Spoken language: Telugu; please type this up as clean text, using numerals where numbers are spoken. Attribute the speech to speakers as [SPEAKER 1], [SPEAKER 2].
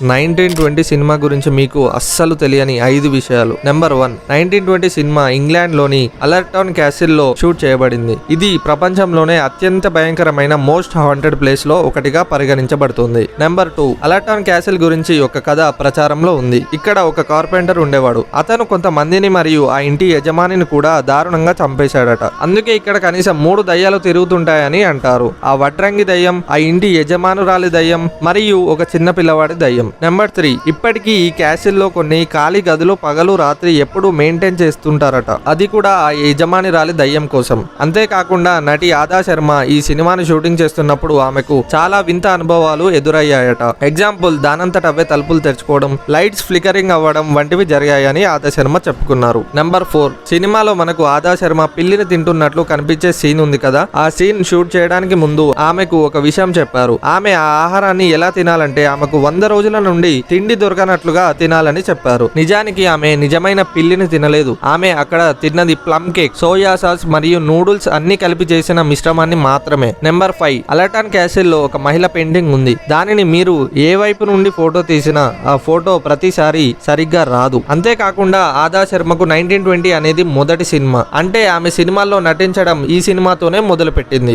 [SPEAKER 1] 1920 సినిమా గురించి మీకు అస్సలు తెలియని 5 విషయాలు. నెంబర్ 1, 1920 సినిమా ఇంగ్లాండ్ లోని అలర్టన్ క్యాసిల్ లో షూట్ చేయబడింది. ఇది ప్రపంచంలోనే అత్యంత భయంకరమైన మోస్ట్ హాంటెడ్ ప్లేస్ లో ఒకటిగా పరిగణించబడుతుంది. నెంబర్ 2, అలర్టన్ క్యాసిల్ గురించి ఒక కథ ప్రచారంలో ఉంది. ఇక్కడ ఒక కార్పెంటర్ ఉండేవాడు. అతను కొంతమందిని మరియు ఆ ఇంటి యజమానిని కూడా దారుణంగా చంపేశాడట. అందుకే ఇక్కడ కనీసం 3 దయ్యాలు తిరుగుతుంటాయని అంటారు. ఆ వడ్రంగి దయ్యం, ఆ ఇంటి యజమానురాలి దయ్యం మరియు ఒక చిన్న పిల్లవాడి దయ్యం. నెంబర్ 3, ఇప్పటికీ ఈ క్యాసిల్ లో కొన్ని ఖాళీ గదులు పగలు రాత్రి ఎప్పుడు మెయింటైన్ చేస్తుంటారట. అది కూడా ఆ యజమానిరాలి దయ్యం కోసం. అంతేకాకుండా నటి ఆదా శర్మ ఈ సినిమాని షూటింగ్ చేస్తున్నప్పుడు ఆమెకు చాలా వింత అనుభవాలు ఎదురయ్యాయట. ఎగ్జాంపుల్, దానంతట అవే తలుపులు తెరుచుకోవడం, లైట్స్ ఫ్లికరింగ్ అవ్వడం వంటివి జరిగాయని ఆదా శర్మ చెప్పుకున్నారు. నెంబర్ 4, సినిమాలో మనకు ఆదా శర్మ పిల్లిని తింటున్నట్లు కనిపించే సీన్ ఉంది కదా. ఆ సీన్ షూట్ చేయడానికి ముందు ఆమెకు ఒక విషయం చెప్పారు. ఆమె ఆ ఆహారాన్ని ఎలా తినాలంటే ఆమెకు 100 రోజుల నుండి తిండి దొరకనట్లుగా తినాలని చెప్పారు. నిజానికి ఆమె నిజమైన పిల్లిని తినలేదు. ఆమె అక్కడ తిన్నది ప్లమ్ కేక్, సోయా సాస్ మరియు నూడిల్స్ అన్ని కలిపి చేసిన మిశ్రమాన్ని మాత్రమే. నెంబర్ 5, అలర్టన్ క్యాసిల్ లో ఒక మహిళ పెయింటింగ్ ఉంది. దానిని మీరు ఏ వైపు నుండి ఫోటో తీసినా ఆ ఫోటో ప్రతిసారి సరిగ్గా రాదు. అంతేకాకుండా ఆదా శర్మకు 1920 అనేది మొదటి సినిమా. అంటే ఆమె సినిమాల్లో నటించడం ఈ సినిమాతోనే మొదలుపెట్టింది.